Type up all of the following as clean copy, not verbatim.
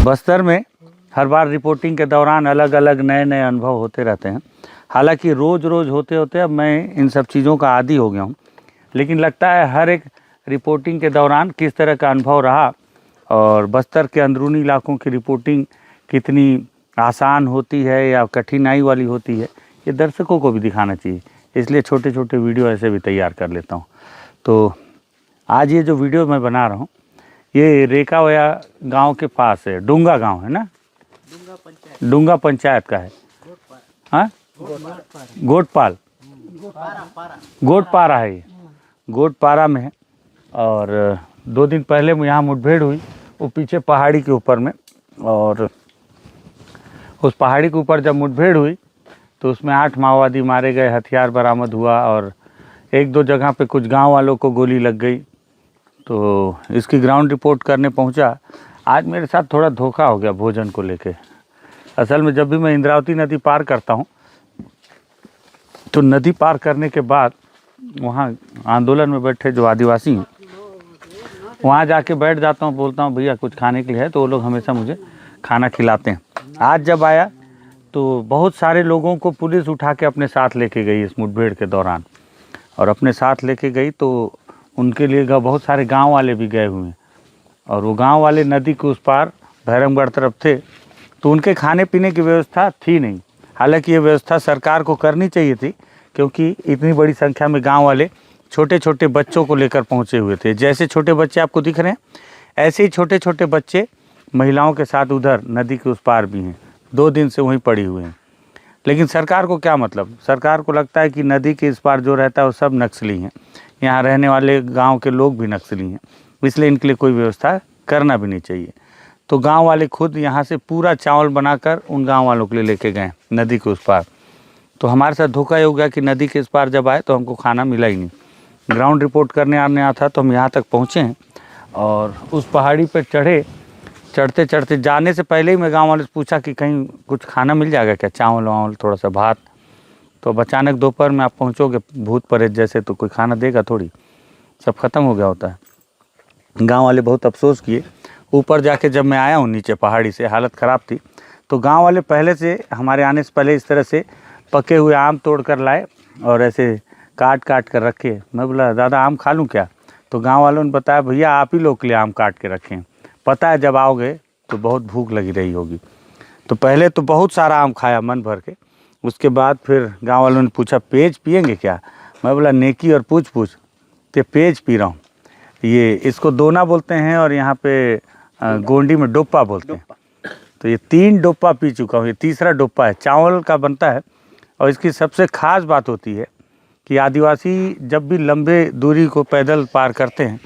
बस्तर में हर बार रिपोर्टिंग के दौरान अलग अलग नए नए अनुभव होते रहते हैं। हालांकि रोज़ रोज़ होते होते अब मैं इन सब चीज़ों का आदी हो गया हूँ, लेकिन लगता है हर एक रिपोर्टिंग के दौरान किस तरह का अनुभव रहा और बस्तर के अंदरूनी इलाकों की रिपोर्टिंग कितनी आसान होती है या कठिनाई वाली होती है, ये दर्शकों को भी दिखाना चाहिए। इसलिए छोटे छोटे वीडियो ऐसे भी तैयार कर लेता हूँ। तो आज ये जो वीडियो मैं बना रहा हूँ ये रेकावया गांव के पास है। डूंगा गांव है ना, डूंगा पंचायत का है। हाँ, गोटपाल, गोटपारा है, ये गोटपारा में है। और 2 दिन पहले यहाँ मुठभेड़ हुई, वो पीछे पहाड़ी के ऊपर में। और उस पहाड़ी के ऊपर जब मुठभेड़ हुई तो उसमें 8 माओवादी मारे गए, हथियार बरामद हुआ और 1-2 जगह पे कुछ गांव वालों को गोली लग गई। तो इसकी ग्राउंड रिपोर्ट करने पहुंचा। आज मेरे साथ थोड़ा धोखा हो गया भोजन को लेके। असल में जब भी मैं इंद्रावती नदी पार करता हूं तो नदी पार करने के बाद वहां आंदोलन में बैठे जो आदिवासी हैं वहां जाके बैठ जाता हूं, बोलता हूं भैया कुछ खाने के लिए है, तो वो लोग हमेशा मुझे खाना खिलाते हैं। आज जब आया तो बहुत सारे लोगों को पुलिस उठा के अपने साथ लेके गई इस मुठभेड़ के दौरान, और अपने साथ लेके गई तो उनके लिए बहुत सारे गांव वाले भी गए हुए हैं। और वो गांव वाले नदी के उस पार भैरमगढ़ तरफ थे, तो उनके खाने पीने की व्यवस्था थी नहीं। हालांकि ये व्यवस्था सरकार को करनी चाहिए थी, क्योंकि इतनी बड़ी संख्या में गांव वाले छोटे छोटे बच्चों को लेकर पहुंचे हुए थे। जैसे छोटे बच्चे आपको दिख रहे हैं, ऐसे ही छोटे छोटे बच्चे महिलाओं के साथ उधर नदी के उस पार भी हैं, 2 दिन से वहीं पड़ी हुए हैं। लेकिन सरकार को क्या मतलब, सरकार को लगता है कि नदी के इस पार जो रहता है वो सब नक्सली हैं, यहाँ रहने वाले गांव के लोग भी नक्सली हैं, इसलिए इनके लिए कोई व्यवस्था करना भी नहीं चाहिए। तो गांव वाले खुद यहाँ से पूरा चावल बनाकर उन गांव वालों के लिए लेके गए नदी के उस पार। तो हमारे साथ धोखा ये हो गया कि नदी के इस पार जब आए तो हमको खाना मिला ही नहीं। ग्राउंड रिपोर्ट करने आने आता था तो हम यहाँ तक पहुँचे हैं और उस पहाड़ी पर चढ़े। चढ़ते चढ़ते जाने से पहले ही मैं गाँव वाले से पूछा कि कहीं कुछ खाना मिल जाएगा क्या, चावल वावल थोड़ा सा भात। तो अचानक दोपहर में आप पहुँचोगे भूत प्रेत जैसे, तो कोई खाना देगा थोड़ी, सब खत्म हो गया होता है। गांव वाले बहुत अफसोस किए। ऊपर जाके जब मैं आया हूँ नीचे पहाड़ी से, हालत ख़राब थी, तो गांव वाले पहले से हमारे आने से पहले इस तरह से पके हुए आम तोड़ कर लाए और ऐसे काट काट कर रखे। मैं बोला दादा आम खा लूँ क्या? तो गाँव वालों ने बताया भैया आप ही लोग के लिए आम काट के रखे हैं, पता है जब आओगे तो बहुत भूख लगी रही होगी। तो पहले तो बहुत सारा आम खाया मन भर के। उसके बाद फिर गांव वालों ने पूछा पेज पिएंगे क्या? मैं बोला नेकी और पूछ पूछ, तो पेज पी रहा हूँ। ये इसको दोना बोलते हैं और यहाँ पे गोंडी में डोपा बोलते हैं। तो ये 3 डोपा पी चुका हूँ, ये तीसरा डोपा है। चावल का बनता है और इसकी सबसे ख़ास बात होती है कि आदिवासी जब भी लंबे दूरी को पैदल पार करते हैं,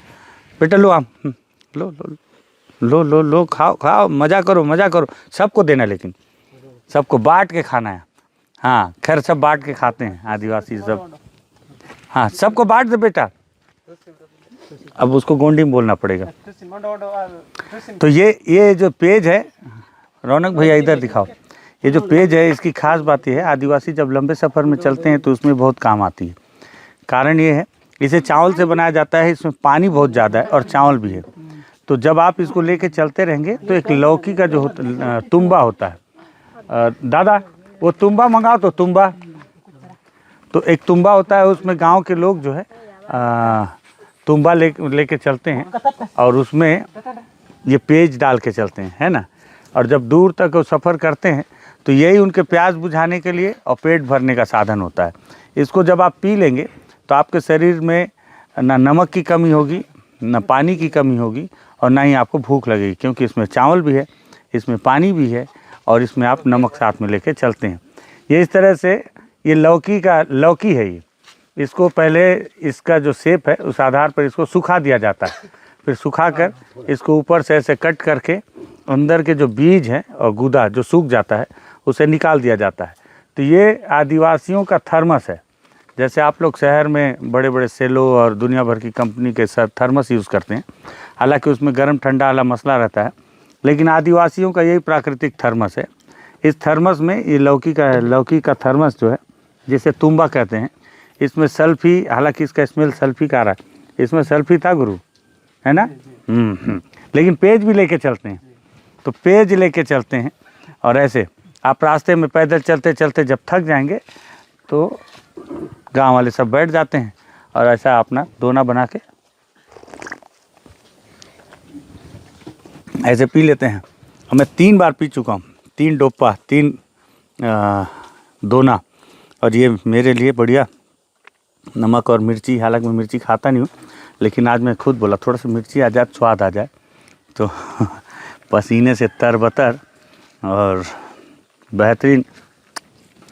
बेटा लो आम, लो लो लो लो लो खाओ खाओ, मज़ा करो मज़ा करो, सबको देना, लेकिन सबको बांट के खाना है। हाँ खैर सब बांट के खाते हैं आदिवासी सब। हाँ सबको बांट दे बेटा। अब उसको गोंडी में बोलना पड़ेगा। तो ये जो पेज है, रौनक भैया इधर दिखाओ, ये जो पेज है इसकी खास बात यह है आदिवासी जब लंबे सफ़र में चलते हैं तो उसमें बहुत काम आती है। कारण ये है इसे चावल से बनाया जाता है, इसमें पानी बहुत ज़्यादा है और चावल भी है। तो जब आप इसको लेके चलते रहेंगे तो एक लौकी का जो तुम्बा होता है, दादा वो तुम्बा मंगाओ, तो तुम्बा, तो एक तुम्बा होता है, उसमें गांव के लोग जो है तुम्बा लेके चलते हैं और उसमें ये पेज डाल के चलते हैं, है ना। और जब दूर तक वो सफ़र करते हैं तो यही उनके प्यास बुझाने के लिए और पेट भरने का साधन होता है। इसको जब आप पी लेंगे तो आपके शरीर में ना नमक की कमी होगी, ना पानी की कमी होगी और ना ही आपको भूख लगेगी, क्योंकि इसमें चावल भी है, इसमें पानी भी है और इसमें आप नमक साथ में लेके चलते हैं। ये इस तरह से ये लौकी है। ये इसको पहले इसका जो शेप है उस आधार पर इसको सुखा दिया जाता है, फिर सुखाकर इसको ऊपर से ऐसे कट करके अंदर के जो बीज हैं और गुदा जो सूख जाता है उसे निकाल दिया जाता है। तो ये आदिवासियों का थर्मस है। जैसे आप लोग शहर में बड़े बड़े सेलो और दुनिया भर की कंपनी के साथ थर्मस यूज़ करते हैं, हालांकि उसमें गर्म ठंडा वाला मसला रहता है, लेकिन आदिवासियों का यही प्राकृतिक थर्मस है। इस थर्मस में ये लौकी का थर्मस जो है, जिसे तुम्बा कहते हैं, इसमें सल्फी, हालांकि इसका स्मेल सल्फी का आ रहा है, इसमें सल्फी था गुरु, है ना। लेकिन पेज भी लेके चलते हैं। तो पेज लेके चलते हैं। और ऐसे आप रास्ते में पैदल चलते चलते जब थक जाएंगे तो गांव वाले सब बैठ जाते हैं और ऐसा अपना दोना बना के ऐसे पी लेते हैं। और मैं 3 बार पी चुका हूँ, 3 डोपा, 3 दोना। और ये मेरे लिए बढ़िया नमक और मिर्ची, हालांकि मैं मिर्ची खाता नहीं हूँ, लेकिन आज मैं खुद बोला थोड़ा सा मिर्ची आ जाए, स्वाद आ जाए तो पसीने से तरबतर और बेहतरीन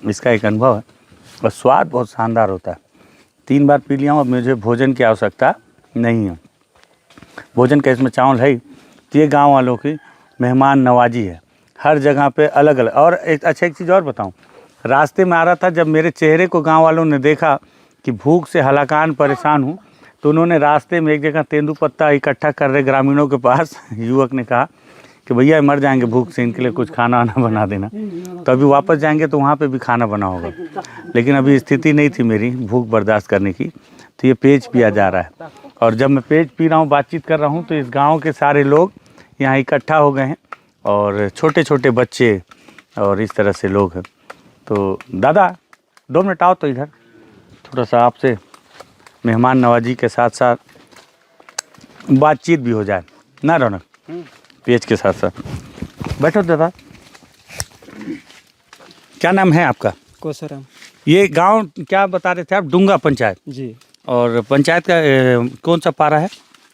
इसका एक अनुभव है। और स्वाद बहुत शानदार होता है। 3 बार पी लिया हूँ। अब मुझे भोजन की आवश्यकता नहीं है। भोजन का इसमें चावल है ही। तो ये गाँव वालों की मेहमान नवाजी है, हर जगह पे अलग अलग। और एक चीज़ और बताऊँ, रास्ते में आ रहा था, जब मेरे चेहरे को गांव वालों ने देखा कि भूख से हलाकान परेशान हूँ, तो उन्होंने रास्ते में एक जगह तेंदुपत्ता इकट्ठा कर रहे ग्रामीणों के पास युवक ने कहा कि भैया मर जाएंगे भूख से, इनके लिए कुछ खाना वाना बना देना। तो अभी वापस जाएंगे तो वहाँ पे भी खाना बना होगा, लेकिन अभी स्थिति नहीं थी मेरी भूख बर्दाश्त करने की। तो ये पेज पिया जा रहा है। और जब मैं पेज पी रहा हूँ, बातचीत कर रहा हूँ, तो इस गाँव के सारे लोग यहाँ इकट्ठा हो गए हैं और छोटे छोटे बच्चे और इस तरह से लोग हैं। तो दादा 2 मिनट आओ तो इधर, थोड़ा सा आपसे मेहमान नवाजी के साथ साथ बातचीत भी हो जाए ना रौनक, पेज के साथ साथ। बैठो दादा, क्या नाम है आपका? कोसराम ये गांव क्या बता रहे थे आप? डुंगा पंचायत जी। और पंचायत का कौन सा पारा है?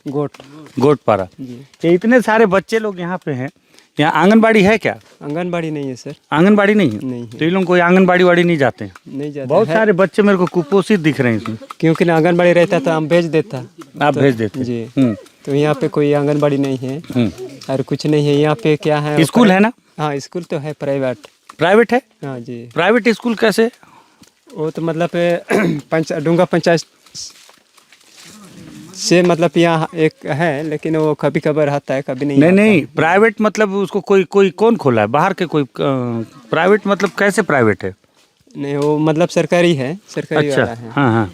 गोट पारा जी। ये इतने सारे बच्चे लोग यहाँ पे हैं, यहाँ आंगनबाड़ी है क्या? आंगनबाड़ी नहीं है सर। आंगनबाड़ी नहीं है? नहीं है। तो ये लोग कोई आंगनबाड़ी वाड़ी नहीं जाते हैं? नहीं जाते। बहुत सारे बच्चे मेरे को कुपोषित दिख रहे हैं इसमें। क्योंकि ना आंगनबाड़ी रहता तो हम भेज देता। आप तो, भेज देते? जी। तो यहाँ पे कोई आंगनबाड़ी नहीं है और कुछ नहीं है यहाँ पे। क्या है, स्कूल है ना? हाँ स्कूल तो है, प्राइवेट। प्राइवेट है? हाँ जी। प्राइवेट स्कूल कैसे? वो तो मतलब डुंगा पंचायत से मतलब यहाँ एक है, लेकिन वो कभी कभार आता है, कभी नहीं। नहीं प्राइवेट मतलब उसको कोई कौन खोला है? बाहर के कोई प्राइवेट मतलब कैसे प्राइवेट है? नहीं वो मतलब सरकारी है, सरकारी अच्छा, वाला है। हाँ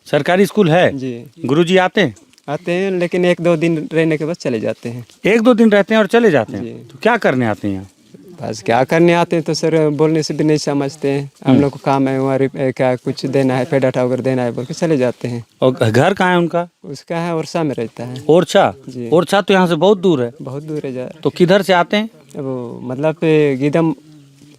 सरकारी स्कूल है जी। गुरुजी आते हैं लेकिन 1-2 दिन रहने के बाद चले जाते हैं। 1-2 दिन रहते हैं और चले जाते हैं? जी। तो क्या करने आते हैं यहाँ? बस क्या करने आते हैं तो सर बोलने से भी नहीं समझते हैं। हम लोग को काम है हमारे, क्या कुछ देना है, पेडाटा वगैरह देना है बोल के चले जाते हैं। और घर कहाँ है उनका? उसका है ओरछा में रहता है। ओरछा? जी। ओरछा तो यहाँ से बहुत दूर है। बहुत दूर है तो किधर से आते हैं? वो मतलब गीदम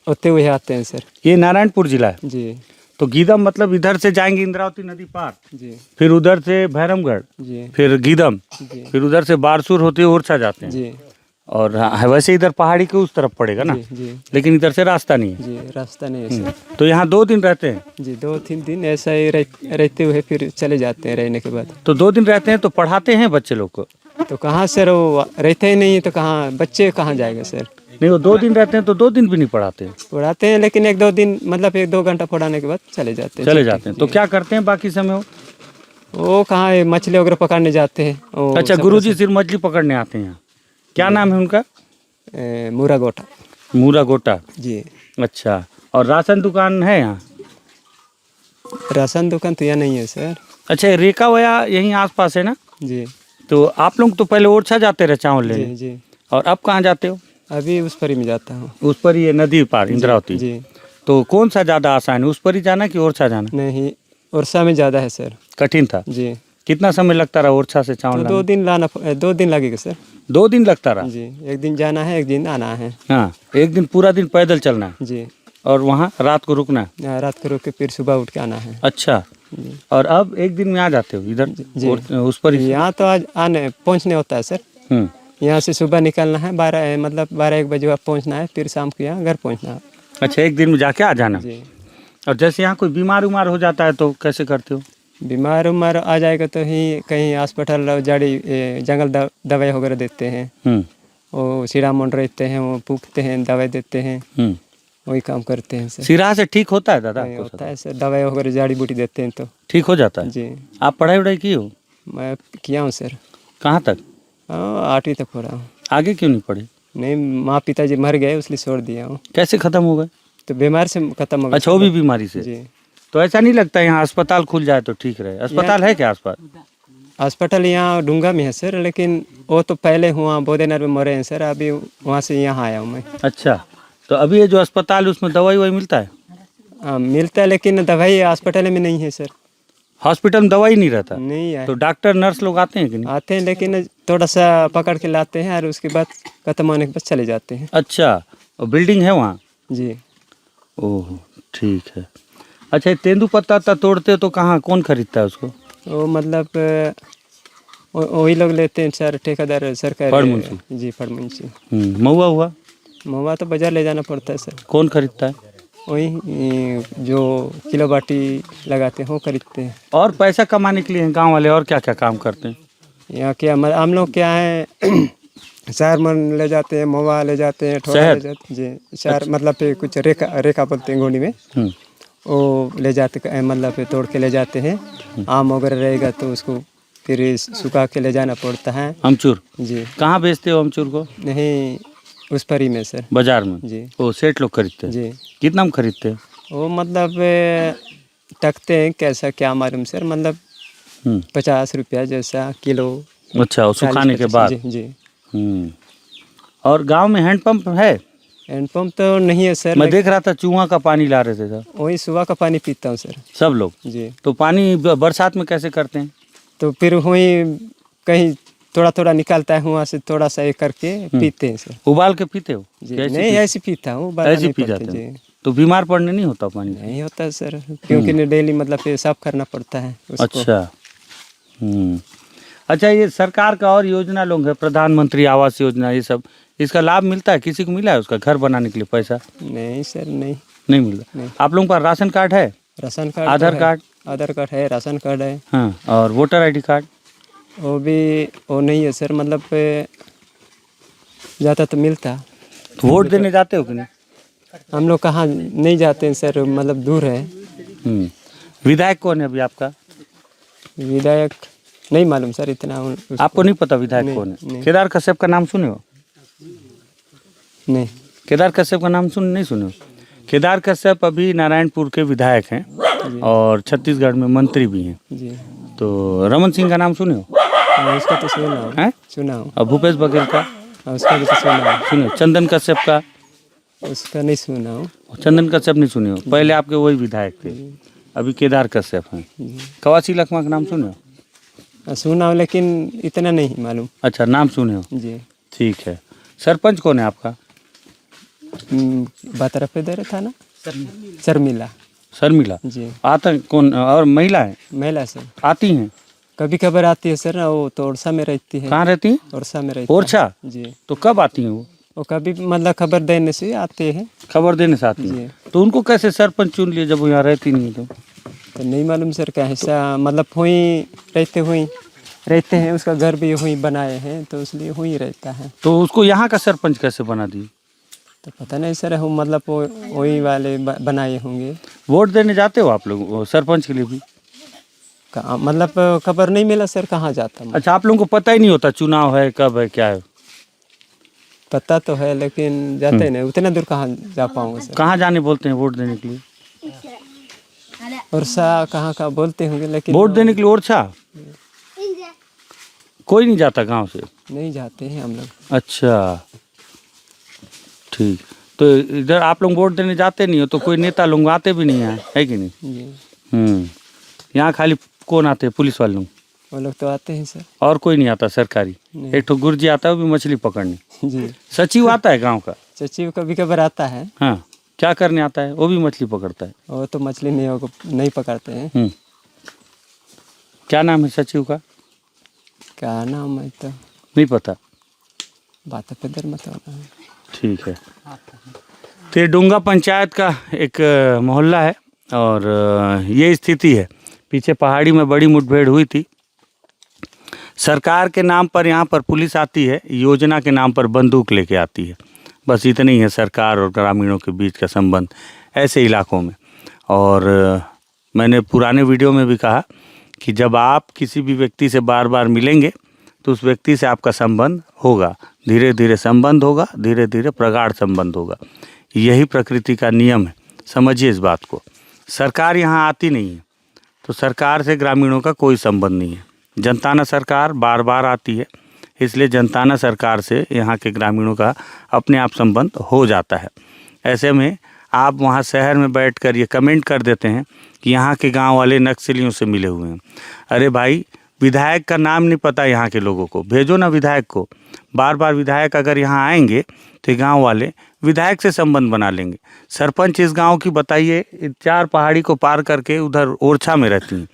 होते हुए आते हैं सर। ये नारायणपुर जिला है? जी। तो गीदम मतलब इधर से जाएंगे इंद्रावती नदी पार, जी। फिर उधर से भैरमगढ़, जी। फिर गीदम, जी। फिर उधर से बारसूर होते हुए ओरछा जाते हैं। जी। और हाँ, वैसे इधर पहाड़ी के उस तरफ पड़ेगा ना? जी। लेकिन इधर से रास्ता नहीं है। जी रास्ता नहीं है सर। तो यहाँ 2 दिन रहते हैं? जी 2-3 दिन ऐसा ही रहते हुए फिर चले जाते हैं रहने के बाद। तो 2 दिन रहते हैं तो पढ़ाते हैं बच्चे लोग को? तो कहाँ सर, वो रहते ही नहीं है तो कहाँ बच्चे कहाँ जाएंगे सर? नहीं वो 2 दिन रहते हैं तो 2 दिन भी नहीं पढ़ाते? पढ़ाते हैं लेकिन 1-2 दिन मतलब 1-2 घंटा पढ़ाने के बाद चले जाते हैं। तो क्या करते हैं बाकी समय? वो कहाँ है, मछली वगैरह पकड़ने जाते हैं। अच्छा, गुरुजी सिर्फ मछली पकड़ने आते हैं यहाँ? क्या नाम है उनका? मूरा गोटा। मूरा गोटा जी। अच्छा, और राशन दुकान है यहाँ? राशन दुकान तो यहाँ नहीं है सर। अच्छा, रेखा वया यहीं आसपास है ना? जी। तो आप लोग तो पहले ओरछा जाते रहे चावल लेने? जी। जी। और अब कहाँ जाते हो? अभी उस पर ही में जाता हूँ। उस पर ही, नदी पार इंद्रावती? जी। तो कौन सा ज़्यादा आसान है, उस पर ही जाना कि ओरछा जाना? नहीं, ओरछा में ज़्यादा है सर। कठिन था? जी। कितना समय लगता रहा ओरछा से चावल तो 2 दिन लगेगा सर। 2 दिन लगता रहा? जी। 1 दिन जाना है, 1 दिन आना है। हाँ, 1 दिन पूरा दिन पैदल चलना है? जी। और वहाँ रात को रुकना है? रात को रुक के फिर सुबह उठ के आना है। अच्छा। और अब 1 दिन में आ जाते हो इधर? जी। उस पर ही? यहाँ तो आज पहुँचने होता है सर। यहाँ से सुबह निकलना है, 12-1 बजे पहुँचना है, फिर शाम को यहाँ घर पहुँचना है। अच्छा, 1 दिन में जाके आ जाना? जी। और जैसे यहाँ कोई बीमार उमार हो जाता है तो कैसे करते हो? बीमार उमार आ जाएगा तो ही कहीं हॉस्पिटल जंगल दवाई वगैरह देते हैं। वो सीरा मोड़ रहते हैं, वो फूकते हैं, दवाई देते हैं, वही काम करते हैं सर। सिरा से ठीक होता है दादा? होता है सर, दवाई वगैरह जड़ी बूटी देते हैं तो ठीक हो जाता है? जी। आप पढ़ाई वढ़ाई की हो? मैं किया हूँ सर। कहाँ तक? 8वीं तक पढ़ा हूँ। आगे क्यों नहीं पढ़े? नहीं, माँ पिताजी मर गए इसलिए छोड़ दिया हूँ। कैसे खत्म हो गए? तो बीमार से खत्म हो गया। अच्छा, वो भी बीमारी से? जी। तो ऐसा नहीं लगता यहाँ अस्पताल खुल जाए तो ठीक रहे? अस्पताल है क्या आसपास? अस्पताल यहाँ डूंगा में है सर, लेकिन वो तो पहले हुआ बोदेनर में मरे हैं सर, अभी वहाँ से यहाँ आया हूँ मैं। अच्छा, तो अभी ये जो अस्पताल है उसमें दवाई ववाई मिलता है? मिलता है लेकिन दवाई अस्पताल में नहीं है सर। हॉस्पिटल में दवाई नहीं रहता? नहीं है। तो डॉक्टर नर्स लोग आते हैं कि नहीं? आते हैं लेकिन थोड़ा सा पकड़ के लाते हैं और उसके बाद खत्म होने के बाद चले जाते हैं। अच्छा, और बिल्डिंग है वहाँ? जी। ओह ठीक है। अच्छा, ये तेंदुपत्ता तोड़ते हो तो कहाँ, कौन खरीदता है उसको? वो मतलब वही लोग लेते हैं सर, ठेकेदार सरकार। फड़मुंशी? जी फड़मुंशी। महुआ हुआ? महुआ तो बाजार ले जाना पड़ता है सर। कौन खरीदता है? वही जो किलो बाटी लगाते हैं वो खरीदते हैं। और पैसा कमाने के लिए गांव वाले और क्या क्या काम करते हैं? यहाँ क्या हम लोग क्या है शहर में ले जाते हैं, महुआ ले जाते हैं, ठोरा शहर? ले जाते हैं। जी शहर मतलब पे कुछ रेखा बोलते हैं गोंडी में, वो ले जाते मतलब पे तोड़ के ले जाते हैं। आम वगैरह रहेगा तो उसको फिर सुखा के ले जाना पड़ता है। अमचूर? जी। कहाँ बेचते हो अमचूर को? नहीं उस परी में सर। बाजार में? जी। वो सेठ लोग खरीदते हैं? जी। कितना में खरीदते हैं? वो मतलब टकते हैं कैसा क्या मालूम सर, मतलब 50 रुपया जैसा किलो। अच्छा, वो सुखाने के बाद? जी जी। और गांव में हैंडपंप है? हैंडपम्प तो नहीं है सर। मैं देख रहा था चूहा का पानी ला रहे थे सर। वही सुबह का पानी पीता हूँ सर। सब लोग? जी। तो पानी बरसात में कैसे करते हैं? तो फिर वही कहीं थोड़ा थोड़ा निकालता है वहाँ से, थोड़ा सा एक करके पीते हैं सर। उबाल के पीते हो? जी नहीं ऐसे पीता हूँ, ऐसे पी जाते जी। हैं? तो बीमार पड़ने नहीं होता पानी? नहीं होता सर, क्योंकि डेली मतलब ये साफ करना पड़ता है उसको। अच्छा। अच्छा, ये सरकार का और योजना लोग है, प्रधानमंत्री आवास योजना, ये सब, इसका लाभ मिलता है? किसी को मिला है उसका घर बनाने के लिए पैसा? नहीं सर नहीं। नहीं मिलता? नहीं। आप लोगों का राशन कार्ड है? राशन कार्ड, आधार कार्ड? आधार कार्ड है, राशन कार्ड है। हाँ, और वोटर आईडी कार्ड? वो नहीं है सर, मतलब जाता तो मिलता। तो वोट देने जाते हो कि नहीं? हम लोग कहाँ नहीं जाते हैं सर, मतलब दूर है। विधायक कौन है अभी आपका? विधायक नहीं मालूम सर इतना। आपको नहीं पता विधायक कौन है? केदार कश्यप का नाम सुने हो? नहीं। केदार कश्यप का नाम नहीं सुने हो? केदार कश्यप अभी नारायणपुर के विधायक हैं और छत्तीसगढ़ में मंत्री भी हैं। जी। तो रमन सिंह का नाम सुने हो? उसका तो सुना हूँ। हैं? सुना हूँ। और भूपेश बघेल का? उसका भी तो सुना हूँ। सुने? चंदन कश्यप का? उसका नहीं सुना हूँ। चंदन कश्यप नहीं सुने हो? पहले आपके वही विधायक थे, अभी केदार कश्यप हैं। कवासी लखमा का नाम सुने हो? सुना हो लेकिन इतना नहीं मालूम। अच्छा, नाम सुने हो? जी। ठीक है। सरपंच कौन है आपका? बातरा पे दे था ना, शर्मिला। शर्मिला? जी। आता कौन? और महिला है? महिला सर आती हैं? कभी कभार आती है सर, वो तो ओरछा में रहती है। कहाँ रहती हैं? ओरछा में रहती है। ओरछा? जी। तो कब आती हैं वो कभी मतलब खबर देने से आते हैं। खबर देने से आती हैं? तो उनको कैसे सरपंच चुन लिए जब वो यहाँ रहती नहीं है? तो नहीं मालूम सर कैसा, मतलब वहीं रहते हैं, उसका घर भी वहीं बनाए हैं तो इसलिए वहीं रहता है। तो उसको यहाँ का सरपंच कैसे बना दिए? तो पता नहीं सर, हम मतलब वही वाले बनाए होंगे। वोट देने जाते हो आप लोग सरपंच के लिए भी? कहाँ मतलब खबर नहीं मिला सर, कहाँ जाता मैं। अच्छा, आप लोगों को पता ही नहीं होता चुनाव है कब है क्या है? पता तो है लेकिन जाते नहीं, उतना दूर कहाँ जा पाऊंगा सर। कहाँ जाने बोलते हैं वोट देने के लिए? ओरछा कहाँ का बोलते होंगे, लेकिन वोट देने के लिए ओरछा कोई नहीं जाता गांव से? नहीं जाते हैं हम लोग। अच्छा ठीक। तो इधर आप लोग वोट देने जाते नहीं हो तो कोई नेता लोग आते भी नहीं है कि नहीं? यहाँ खाली कौन आते हैं? पुलिस वाले लोग? वो लोग तो आते हैं सर। और कोई नहीं आता सरकारी? एक तो गुरुजी आता है, वो भी मछली पकड़ने। जी। सचिव आता है गांव का? सचिव कभी कभार आता है। हाँ, क्या करने आता है? वो भी मछली पकड़ता है? वो तो मछली नहीं पकड़ते हैं। क्या नाम है सचिव का? क्या नाम है तो नहीं पता? बात पे दर मत होना। ठीक है। तो ये डूंगा पंचायत का एक मोहल्ला है और ये स्थिति है। पीछे पहाड़ी में बड़ी मुठभेड़ हुई थी। सरकार के नाम पर यहाँ पर पुलिस आती है, योजना के नाम पर बंदूक लेके आती है। बस इतना ही है सरकार और ग्रामीणों के बीच का संबंध ऐसे इलाकों में। और मैंने पुराने वीडियो में भी कहा कि जब आप किसी भी व्यक्ति से बार बार मिलेंगे तो उस व्यक्ति से आपका संबंध होगा, धीरे धीरे संबंध होगा, धीरे धीरे प्रगाढ़ संबंध होगा। यही प्रकृति का नियम है, समझिए इस बात को। सरकार यहाँ आती नहीं है तो सरकार से ग्रामीणों का कोई संबंध नहीं है। जनताना सरकार बार बार आती है, इसलिए जनताना सरकार से यहाँ के ग्रामीणों का अपने आप संबंध हो जाता है। ऐसे में आप वहाँ शहर में बैठकर ये कमेंट कर देते हैं कि यहाँ के गांव वाले नक्सलियों से मिले हुए हैं। अरे भाई, विधायक का नाम नहीं पता यहाँ के लोगों को, भेजो ना विधायक को। बार बार विधायक अगर यहाँ आएंगे तो गांव वाले विधायक से संबंध बना लेंगे। सरपंच इस गांव की बताइए, 4 पहाड़ी को पार करके उधर ओरछा में रहती हैं,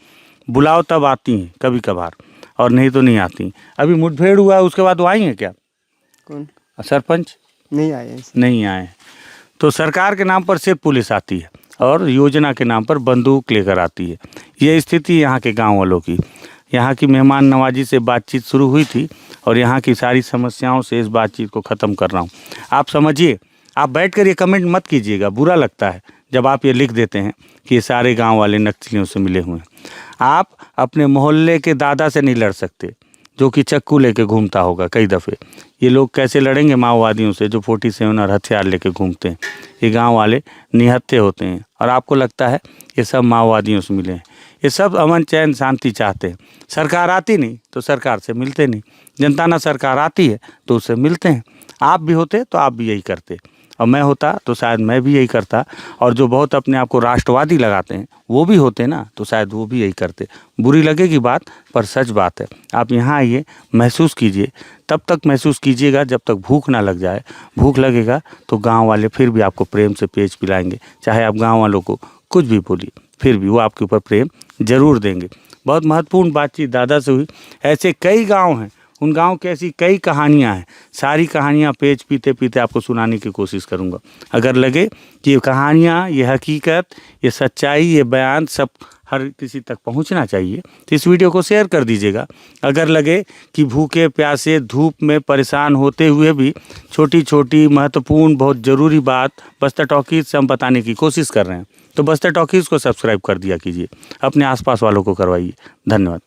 बुलाओ तब आती हैं कभी कभार, और नहीं तो नहीं आती। अभी मुठभेड़ हुआ है, उसके बाद वो आई हैं क्या? कौन? सरपंच नहीं आए हैं। नहीं आए। तो सरकार के नाम पर सिर्फ पुलिस आती है और योजना के नाम पर बंदूक लेकर आती है। ये स्थिति यहाँ के गांव वालों की। यहाँ की मेहमान नवाजी से बातचीत शुरू हुई थी और यहाँ की सारी समस्याओं से इस बातचीत को ख़त्म कर रहा हूँ। आप समझिए, आप बैठकर ये कमेंट मत कीजिएगा, बुरा लगता है जब आप ये लिख देते हैं कि ये सारे गांव वाले नक्सलियों से मिले हुए हैं। आप अपने मोहल्ले के दादा से नहीं लड़ सकते जो कि चक्कू लेके घूमता होगा कई दफ़े। ये लोग कैसे लड़ेंगे माओवादियों से जो 47 और हथियार लेके घूमते हैं? ये गांव वाले निहत्थे होते हैं और आपको लगता है ये सब माओवादियों से मिले हैं। ये सब अमन चैन शांति चाहते हैं। सरकार आती नहीं तो सरकार से मिलते नहीं, जनताना सरकार आती है तो उससे मिलते हैं। आप भी होते तो आप भी यही करते, और मैं होता तो शायद मैं भी यही करता। और जो बहुत अपने आप को राष्ट्रवादी लगाते हैं वो भी होते ना, तो शायद वो भी यही करते। बुरी लगेगी बात, पर सच बात है। आप यहाँ आइए, महसूस कीजिए, तब तक महसूस कीजिएगा जब तक भूख ना लग जाए। भूख लगेगा तो गांव वाले फिर भी आपको प्रेम से पेज पिलाएंगे। चाहे आप गांव वालों को कुछ भी बोलिए, फिर भी वो आपके ऊपर प्रेम जरूर देंगे। बहुत महत्वपूर्ण बातचीत दादा से हुई। ऐसे कई गाँव हैं, उन गांव की ऐसी कई कहानियां हैं। सारी कहानियां पेज पीते पीते आपको सुनाने की कोशिश करूंगा। अगर लगे कि ये कहानियां, ये हकीकत, ये सच्चाई, ये बयान सब हर किसी तक पहुंचना चाहिए तो इस वीडियो को शेयर कर दीजिएगा। अगर लगे कि भूखे प्यासे धूप में परेशान होते हुए भी छोटी छोटी महत्वपूर्ण बहुत ज़रूरी बात बस्तर टॉकीज़ से हम बताने की कोशिश कर रहे हैं, तो बस्तर टॉकीज़ को सब्सक्राइब कर दिया कीजिए, अपने आसपास वालों को करवाइए। धन्यवाद।